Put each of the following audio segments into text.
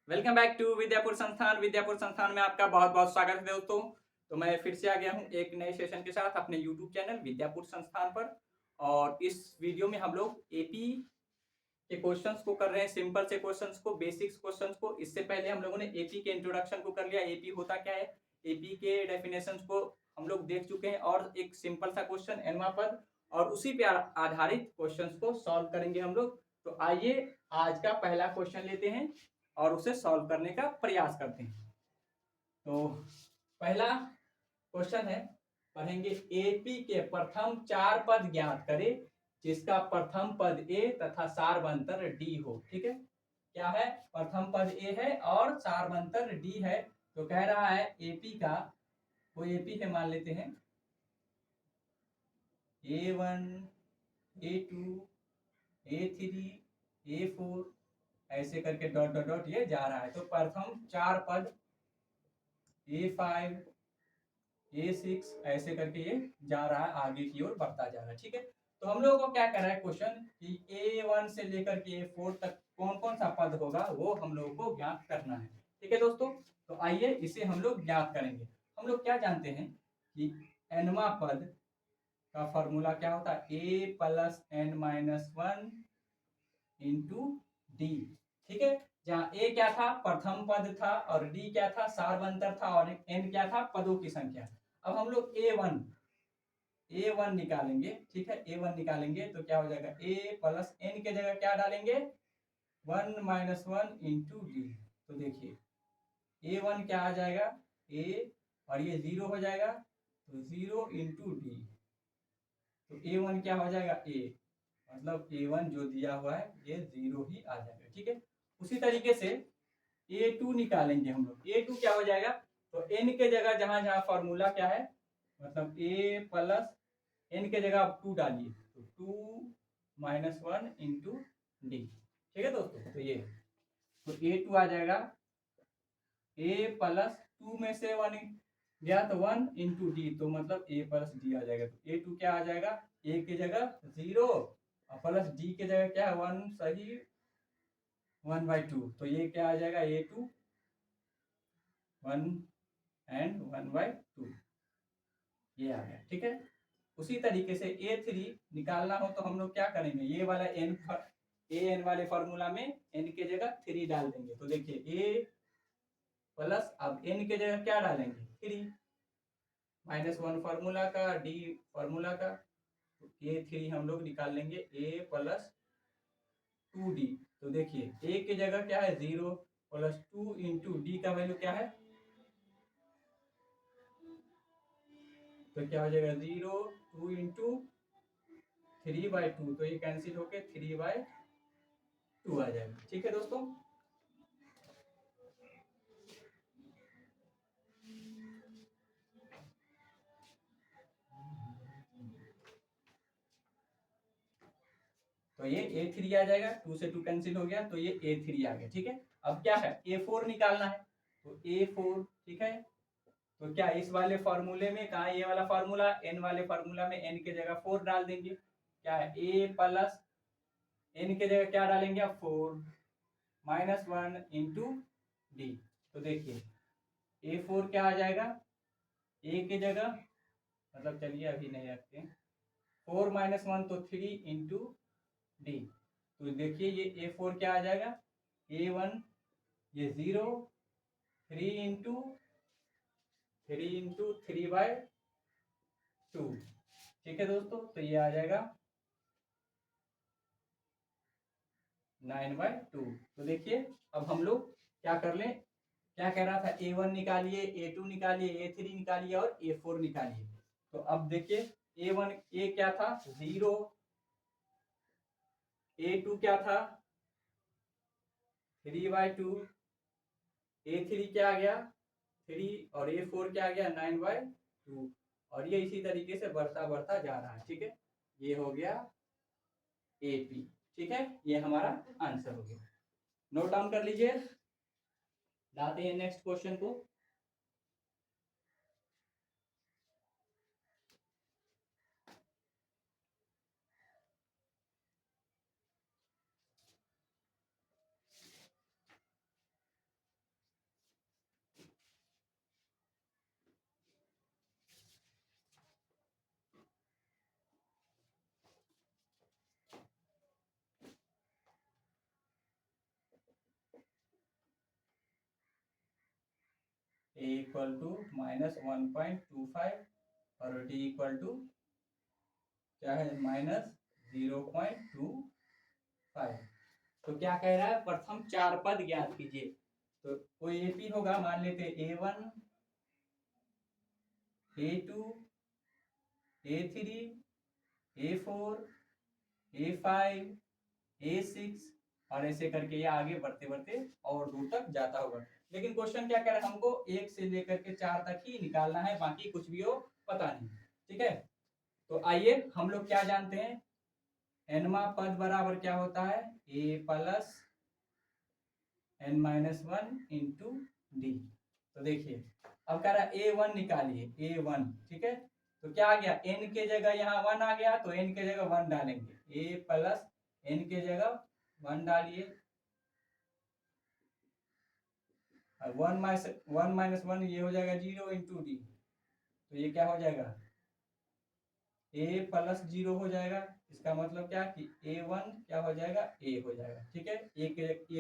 Welcome back to Vidyapur संस्थान। विद्यापुर संस्थान में आपका बहुत बहुत स्वागत है दोस्तों। तो मैं फिर से आ गया हूँ एक नए सेशन के साथ अपने यूट्यूब चैनल विद्यापुर संस्थान पर। और इस वीडियो में हम लोग एपी के क्वेश्चंस को कर रहे हैं, सिंपल से क्वेश्चंस को, बेसिक्स क्वेश्चंस को। इससे पहले हम लोगों ने एपी के इंट्रोडक्शन को कर लिया, एपी होता क्या है, एपी के डेफिनेशंस को हम लोग देख चुके हैं और एक सिंपल सा क्वेश्चन एनवा पद और उसी पे आधारित क्वेश्चंस को सॉल्व करेंगे हम लोग। तो आइए आज का पहला क्वेश्चन लेते हैं और उसे सॉल्व करने का प्रयास करते हैं। तो पहला क्वेश्चन है, पढ़ेंगे एपी के प्रथम चार पद ज्ञात करें जिसका प्रथम पद ए तथा सारवंतर डी हो। ठीक है, क्या है, प्रथम पद ए है और सारवंतर डी है। तो कह रहा है एपी का, वो एपी है मान लेते हैं A1 A2 A3 A4 ऐसे करके डॉट डॉट डॉट ये जा रहा है। तो प्रथम चार पद A5 A6 ऐसे करके ये जा रहा है, आगे की ओर बढ़ता जा रहा है। ठीक है, तो हम लोगों को क्या कर रहा है क्वेश्चन कि A1 से लेकर के A4 तक कौन कौन सा पद होगा वो हम लोगों को ज्ञात करना है। ठीक है दोस्तों, तो आइए इसे हम लोग ज्ञात करेंगे। हम लोग क्या जानते हैं कि एनवा पद का फॉर्मूला क्या होता है, A plus N minus 1 into D. ठीक है, जहां ए क्या था, प्रथम पद था, और डी क्या था, सारवंतर था, और एन क्या था, पदों की संख्या। अब हम लोग ए वन निकालेंगे। ठीक है, ए वन निकालेंगे तो क्या हो जाएगा, ए प्लस एन के जगह क्या डालेंगे, 1 - 1 इंटू डी। तो देखिए ए वन क्या आ जाएगा, ए, और ये 0 हो जाएगा तो 0 इंटू डी। तो ए वन क्या हो जाएगा, ए, मतलब A1 जो दिया हुआ है ये 0 ही आ जाएगा। ठीक है, उसी तरीके से A2 निकालेंगे हम लोग। A2 क्या हो जाएगा, तो n के जगह जहां जहां फॉर्मूला क्या है, मतलब A प्लस n के जगह आप 2 डालिए तो 2 - 1 इंटू डी। ठीक है दोस्तों, तो ये तो A2 आ जाएगा, A प्लस 2 में से 1 गया तो 1 इंटू डी, तो मतलब A प्लस डी आ जाएगा। तो A2 क्या आ जाएगा, A की जगह 0 और प्लस डी के जगह क्या है 1, सही 1/2। तो ये क्या आ जाएगा, A2 1 एंड 1/2 ये आ गया। ठीक है, उसी तरीके से A3 निकालना हो तो हम लोग क्या करेंगे, ये वाला एन वाले फॉर्मूला में n के जगह 3 डाल देंगे। तो देखिए A प्लस, अब n के जगह क्या डालेंगे, 3, -1 फॉर्मूला का, डी फॉर्मूला का, तो A3 हम लोग निकाल लेंगे A प्लस 2D। तो देखिए A की जगह क्या है 0 प्लस 2 इंटू डी का वैल्यू क्या है, तो क्या हो जाएगा 0 2 इंटू 3/2, तो ये कैंसिल होके 3/2 आ जाएगा। ठीक है दोस्तों, तो ये A3 आ जाएगा, 2 से 2 कैंसिल हो गया तो ये A3 आ गया। ठीक है, अब क्या है, A4 निकालना है। तो A4, ठीक है, तो क्या इस वाले फॉर्मूले में, कहा ये वाला फॉर्मूला, n वाले फॉर्मूला में n के जगह 4 डाल देंगे। क्या है, A प्लस n के जगह क्या डालेंगे आप, 4 -1 इंटू डी। तो देखिए A4 क्या आ जाएगा, A की जगह, मतलब चलिए अभी नहीं रखते हैं, 4 - 1 तो 3 इंटू डी। तो देखिए ये A4 क्या आ जाएगा, A1 ये 0 3 इंटू 3/2। ठीक है दोस्तों, तो ये आ जाएगा 9/2। तो देखिए अब हम लोग क्या कर लें, क्या कह रहा था, A1 निकालिए, A2 निकालिए, A3 निकालिए और A4 निकालिए। तो अब देखिए A1 A क्या था 0, A2 क्या था 3/2, A3 क्या आ गया 3, और A4 क्या आ गया 9/2। और ये इसी तरीके से बढ़ता बढ़ता जा रहा है। ठीक है, ये हो गया AP। ठीक है, ये हमारा आंसर हो गया। नोट डाउन कर लीजिए, लाते हैं नेक्स्ट क्वेश्चन को। ए इक्वल टू -1.25 और डी इक्वल टू क्या है -0.25। तो क्या कह रहा है, प्रथम चार पद ज्ञात कीजिए। तो कोई एपी होगा, मान लेते A1 A2 A3 A4 A5 A6 और ऐसे करके ये आगे बढ़ते बढ़ते और दूर तक जाता होगा। लेकिन क्वेश्चन क्या कह रहा है, हमको 1 से लेकर के 4 तक ही निकालना है, बाकी कुछ भी हो पता नहीं। ठीक है, तो आइए हम लोग क्या जानते हैं, एनवा पद बराबर क्या होता है, a plus n-1 into D. तो देखिए अब कह रहा है A1 निकालिए, A1। ठीक है, तो क्या आ गया, n के जगह यहाँ 1 आ गया, तो n के जगह 1 डालेंगे, a प्लस n के जगह 1 डालिए, और 1 - 1 ये हो जाएगा 0 इंटू डी। तो ये क्या हो जाएगा, a प्लस 0 हो जाएगा। इसका मतलब क्या कि A1 क्या हो जाएगा, a हो जाएगा। ठीक है, a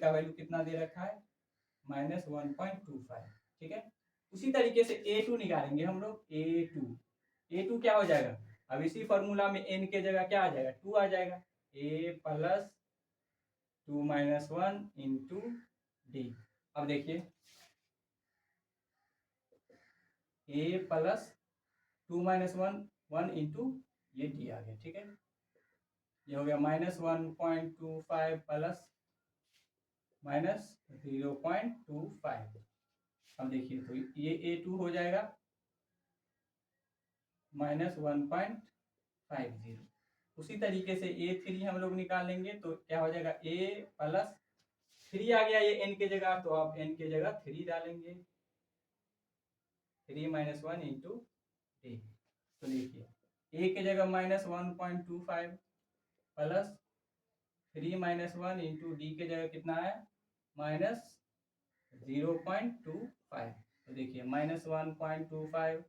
का वैल्यू कितना दे रखा है, -1.25। ठीक है, उसी तरीके से A2 निकालेंगे हम लोग, A2 क्या हो जाएगा, अब इसी फॉर्मूला में n के जगह क्या आ जाएगा, 2 आ जाएगा, a प्लस 2 - 1 इंटू डी। अब देखिए a प्लस 2 - 1 इंटू ये डी आ गया। ठीक है, ये हो गया -1.25 प्लस -0.25। अब देखिए तो ये A2 हो जाएगा -1.50। उसी तरीके से A3 हम लोग निकालेंगे, तो क्या हो जाएगा, a प्लस 3 आ गया ये n के जगह, तो आप n के जगह 3 डालेंगे, 3 - 1 इंटू डी। तो देखिए a के जगह -1.25 प्लस 3 - 1 इंटू डी के जगह कितना है, -0.25। तो देखिए -1.25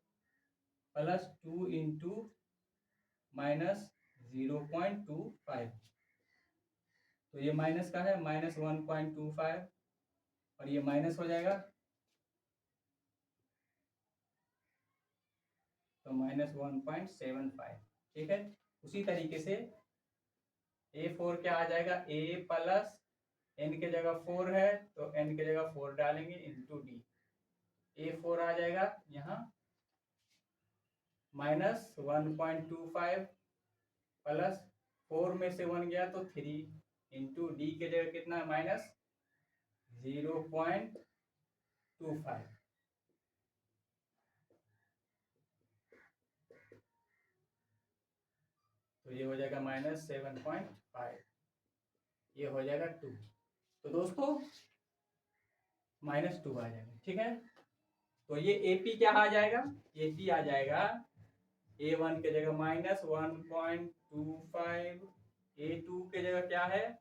प्लस 2 इंटू -0.25। तो ये माइनस का है, -1.25 और ये माइनस हो जाएगा, तो -1.75। ठीक है, उसी तरीके से A4 क्या आ जाएगा, a प्लस n के जगह 4 है, तो n के जगह 4 डालेंगे इंटू डी। A4 आ जाएगा यहाँ -1.25 प्लस 4 में से 1 गया तो 3 इंटू डी के जगह कितना है, -0.25। तो ये हो जाएगा -7.5, ये हो जाएगा 2। तो दोस्तों -2 आ जाएगा। ठीक है, तो ये AP क्या आ जाएगा, AP आ जाएगा A1 के जगह -1.25, A2 के जगह क्या है,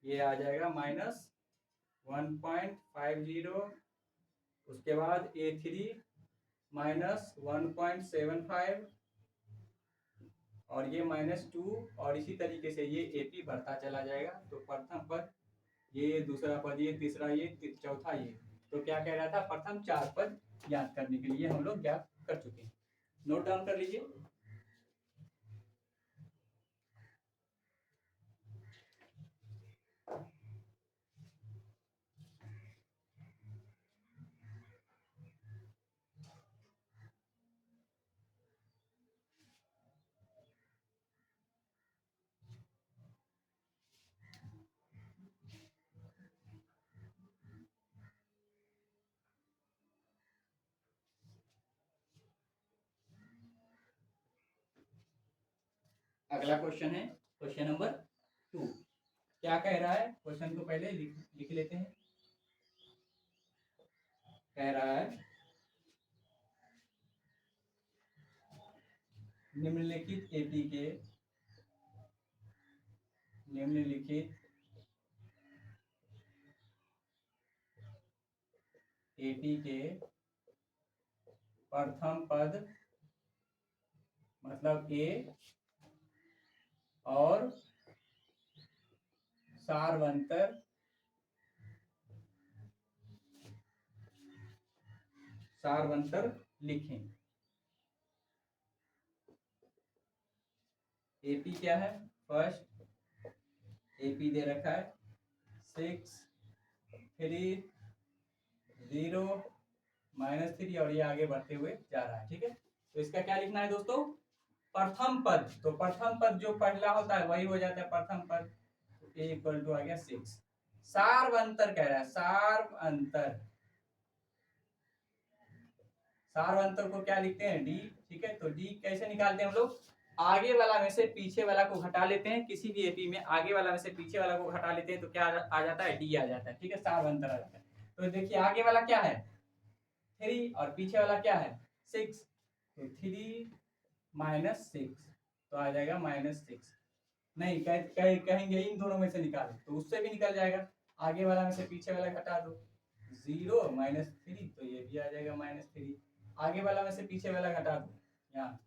ये आ जाएगा -1.50, उसके बाद A3 -1.75 और ये -2, और इसी तरीके से ये AP बढ़ता चला जाएगा। तो प्रथम पद, ये दूसरा पद, ये तीसरा, ये चौथा, ये तो क्या कह रहा था, प्रथम चार पद ज्ञात करने के लिए हम लोग ज्ञात कर चुके हैं। नोट डाउन कर लीजिए। अगला क्वेश्चन है क्वेश्चन नंबर 2। क्या कह रहा है, क्वेश्चन को पहले लिख लेते हैं। कह रहा है निम्नलिखित AP के प्रथम पद मतलब A और सारवंतर सारवंतर लिखें। एपी क्या है, फर्स्ट एपी दे रखा है 6 3 0 -3 और ये आगे बढ़ते हुए जा रहा है। ठीक है, तो इसका क्या लिखना है दोस्तों, प्रथम पद। तो प्रथम पद जो पहला होता है वही हो जाता है प्रथम पद। तो a इक्वल टू आ गया 6। सार्वंतर कह रहा है, सार्वंतर, सार्वंतर को क्या लिखते हैं, डी। ठीक है, तो डी कैसे निकालते हैं हम लोग, आगे वाला में से पीछे वाला को घटा लेते हैं। किसी भी एपी में आगे वाला में से पीछे वाला को घटा लेते हैं तो क्या आ जाता है, डी आ जाता है। ठीक है, सार्वंतर आ जाता है। तो देखिए आगे वाला क्या है 3 और पीछे वाला क्या है 6, तो 3 -6 तो आ जाएगा -6। नहीं कहेंगे इन दोनों में से निकाल तो उससे भी निकल जाएगा। आगे वाला में से पीछे वाला घटा दो, 0 -3 तो ये भी आ जाएगा -3। आगे वाला में से पीछे वाला घटा दो यहाँ।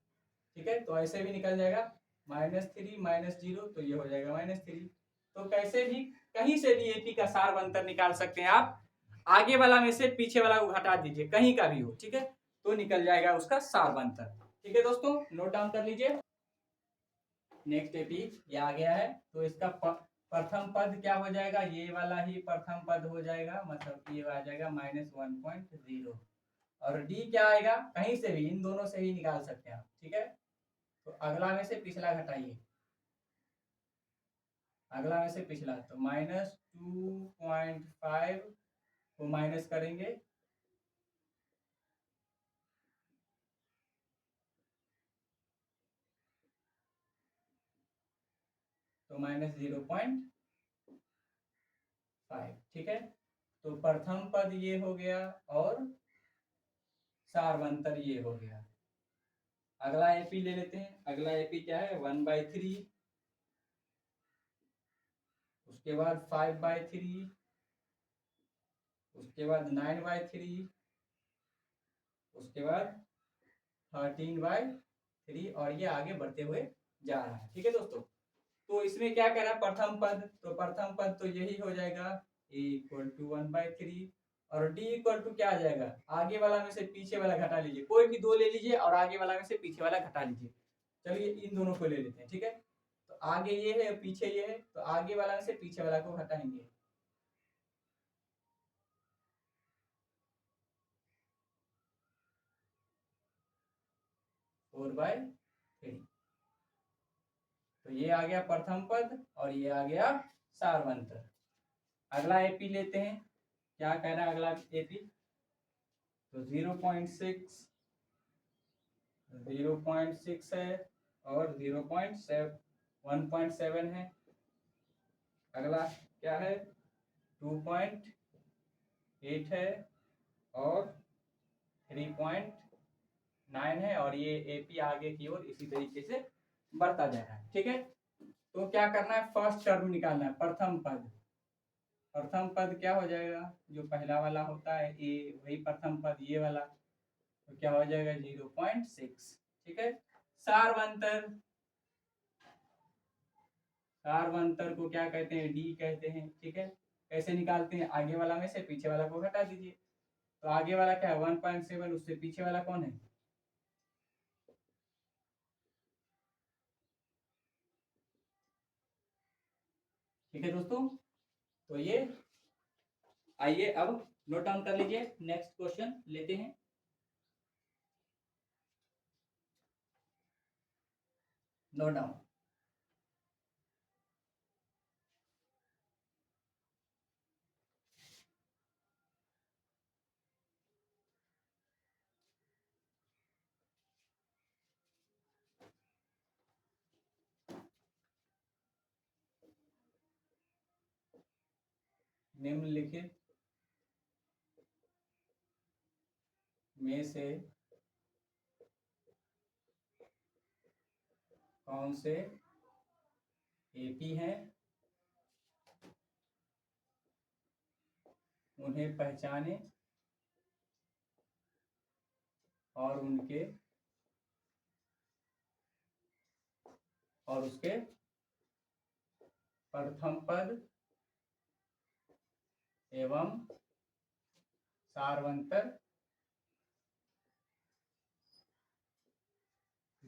ठीक है, तो ऐसे भी निकल जाएगा -3 -0 तो ये हो जाएगा -3। तो कैसे भी कहीं से भी एपी का सार्वंतर निकाल सकते हैं आप। आगे वाला में से पीछे वाला को घटा दीजिए, कहीं का भी हो। ठीक है, तो निकल जाएगा उसका सार्वंतर। ठीक है दोस्तों, नोट डाउन कर लीजिए। नेक्स्ट एपी ये आ गया है, तो इसका प्रथम पद क्या हो जाएगा, ये वाला ही प्रथम पद हो जाएगा, मतलब कि ये आ जाएगा -1.0। और डी क्या आएगा, कहीं से भी इन दोनों से ही निकाल सकते हैं आप। ठीक है, तो अगला में से पिछला घटाइए, अगला में से पिछला, तो -2.5 को माइनस करेंगे तो -0.5। ठीक है, तो प्रथम पद ये हो गया और सार्वंतर ये हो गया। अगला एपी ले लेते हैं। अगला एपी क्या है 1/3, उसके बाद 5/3, उसके बाद 9/3, उसके बाद 13/3 और ये आगे बढ़ते हुए जा रहा है। ठीक है दोस्तों, तो इसमें क्या कह रहा है प्रथम पद, तो प्रथम पद तो यही हो जाएगा a इक्वल टू 1/3 और d इक्वल टू क्या आ जाएगा, आगे वाला में से पीछे वाला घटा लीजिए, कोई भी दो ले लीजिए और आगे वाला में से पीछे वाला घटा लीजिए। चलिए इन दोनों को ले लेते हैं। ठीक है, तो आगे ये है पीछे ये है, तो आगे वाला में से पीछे वाला को घटाएंगे। फोर बाय थ्री, तो ये आ गया प्रथम पद और ये आ गया सार्वंतर। अगला एपी लेते हैं, क्या कह रहा है अगला एपी, तो 0.6 है और 1.7 है। अगला क्या है 2.8 है और 3.9 है और ये एपी आगे की ओर इसी तरीके से बढ़ता जा रहा है। ठीक है, तो क्या करना है, फर्स्ट टर्म निकालना है, प्रथम पद। प्रथम पद क्या हो जाएगा, जो पहला वाला होता है ए वही प्रथम पद ये वाला, तो क्या हो जाएगा 0.6। ठीक है, सार्वंतर, सार्वंतर को क्या कहते हैं, डी कहते हैं। ठीक है, कैसे निकालते हैं, आगे वाला में से पीछे वाला को घटा दीजिए। तो आगे वाला क्या है 1.7, उससे पीछे वाला कौन है, ठीक है दोस्तों। तो ये आइए अब नोट डाउन कर लीजिए, नेक्स्ट क्वेश्चन लेते हैं। नोट डाउन, निम्नलिखित में से कौन से एपी हैं, उन्हें पहचाने और उनके और उसके प्रथम पद एवं सार्वंतर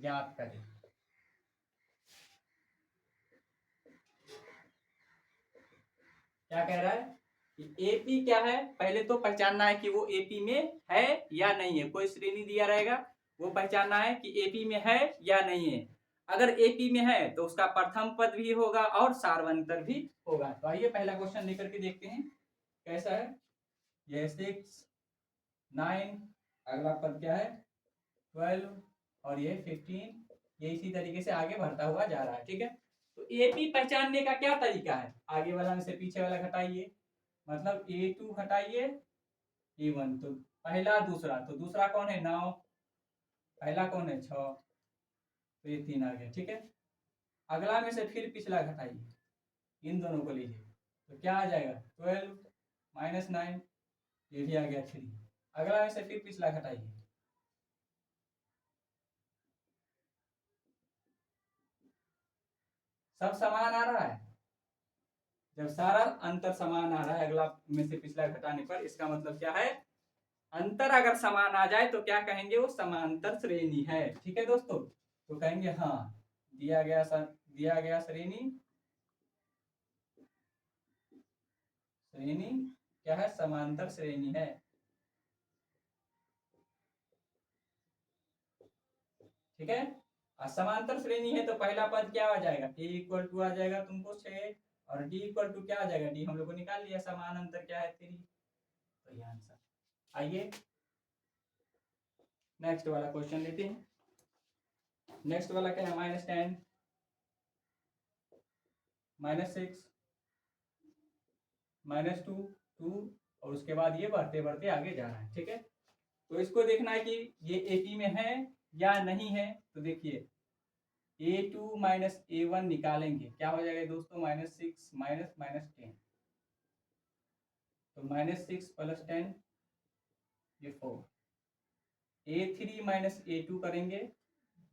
ज्ञात करें। क्या कह रहा है कि एपी क्या है, पहले तो पहचानना है कि वो एपी में है या नहीं है। कोई श्रेणी दिया रहेगा, वो पहचानना है कि एपी में है या नहीं है। अगर एपी में है तो उसका प्रथम पद भी होगा और सार्वंतर भी होगा। तो आइए पहला क्वेश्चन लेकर के देखते हैं कैसा है। ये 6 9, अगला पद क्या है 12 और ये 15, ये इसी तरीके से आगे बढ़ता हुआ जा रहा है। ठीक है, तो एपी पहचानने का क्या तरीका है, आगे वाला में से पीछे वाला घटाइए, मतलब A2 हटाइए A1, तो पहला दूसरा, तो दूसरा कौन है 9, पहला कौन है 6, तो ये 3 आ गया। ठीक है, अगला में से फिर पिछला घटाइए, इन दोनों को लीजिए, तो क्या आ जाएगा 12 माइनस 9, ये भी आ गया 3। अगला में से फिर पिछला घटाइए, सब समान आ रहा है। जब सारा अंतर समान आ रहा है अगला में से पिछला घटाने पर, इसका मतलब क्या है, अंतर अगर समान आ जाए तो क्या कहेंगे, वो समांतर श्रेणी है। ठीक है दोस्तों, तो कहेंगे हाँ दिया गया श्रेणी क्या है, समांतर श्रेणी है। ठीक है, समांतर श्रेणी है तो पहला पद क्या आ जाएगा, a इक्वल टू आ जाएगा तुमको 6, और d इक्वल टू क्या आ जाएगा, d हम लोग को निकाल लिया, समान अंतर क्या है 3, तो ये आंसर। आइए नेक्स्ट वाला क्वेश्चन लेते हैं। नेक्स्ट वाला क्या है, -10 -6 -2 2, और उसके बाद ये बढ़ते बढ़ते आगे जा रहा है। ठीक है, तो इसको देखना है कि ये एपी में है या नहीं है। तो देखिए A2 माइनस A1 निकालेंगे, क्या हो जाएगा दोस्तों, -6 -10, तो -6 + 10 ये 4। A3 माइनस A2 करेंगे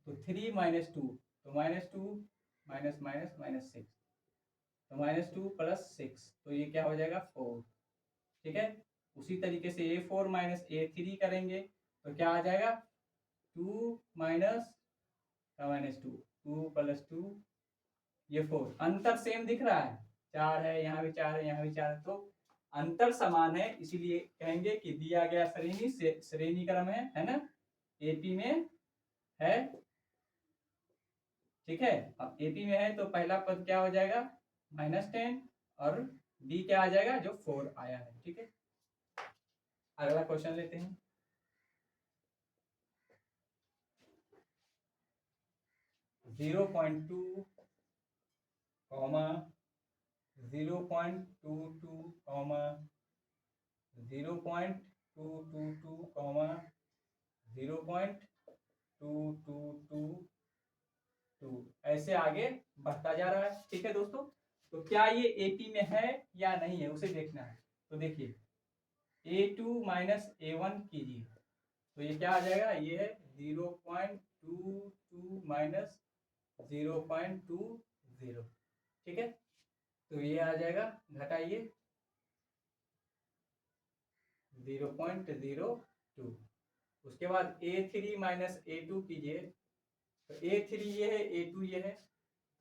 तो 3 - 2, तो -2 -6, तो -2 + 6, तो ये क्या हो जाएगा 4। ठीक है, उसी तरीके से A4 माइनस A3 करेंगे तो क्या आ जाएगा 2 माइनस 2 2 + 2 ये 4। अंतर सेम दिख रहा है, 4 है, यहाँ भी 4 है, यहाँ भी 4 है, तो अंतर समान है, इसीलिए कहेंगे कि दिया गया श्रेणी से श्रेणी क्रम है ना, एपी में है। ठीक है, अब एपी में है तो पहला पद क्या हो जाएगा -10, और डी क्या आ जाएगा, जो 4 आया है। ठीक है, अगला क्वेश्चन लेते हैं। 0.2, 0.22, 0.222, 0.2222, ऐसे आगे बढ़ता जा रहा है। ठीक है दोस्तों, तो क्या ये एपी में है या नहीं है उसे देखना है। तो देखिए A2 माइनस A1 कीजिए, तो ये क्या आ जाएगा, ये है 0.22 माइनस 0.20। ठीक है, तो ये आ जाएगा, घटाइए 0.02। उसके बाद A3 माइनस A2 कीजिए, तो A3 ये है, A2 ये है,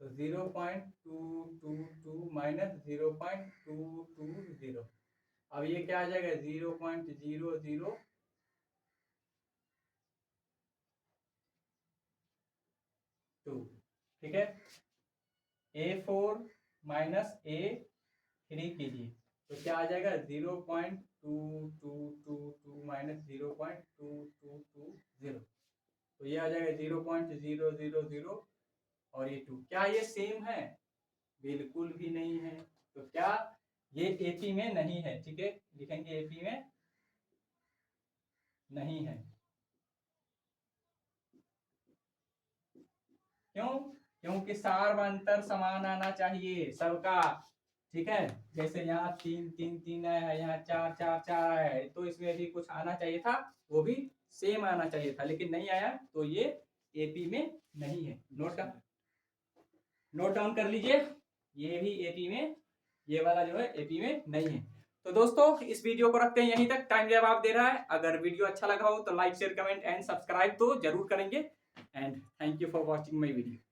तो 0.222 माइनस 0.220। अब ये क्या आ जाएगा 0.002। ठीक है, A4 माइनस A3 कीजिए, तो क्या आ जाएगा 0.2222 माइनस 0.2220, तो ये आ जाएगा 0.000, और ये 2, क्या ये सेम है, बिल्कुल भी नहीं है। तो क्या ये एपी में नहीं है। ठीक है, लिखेंगे एपी में नहीं है। क्यों, क्योंकि सार्वंतर समान आना चाहिए सबका। ठीक है, जैसे यहाँ 3 3 3 आया है, यहाँ 4 4 4 आया है, तो इसमें भी कुछ आना चाहिए था, वो भी सेम आना चाहिए था, लेकिन नहीं आया, तो ये एपी में नहीं है। नोट डाउन कर लीजिए, ये भी एपी में, ये वाला जो है एपी में नहीं है। तो दोस्तों इस वीडियो को रखते हैं यहीं तक, टाइम जवाब दे रहा है। अगर वीडियो अच्छा लगा हो तो like share comment and subscribe तो जरूर करेंगे। And thank you for watching my video.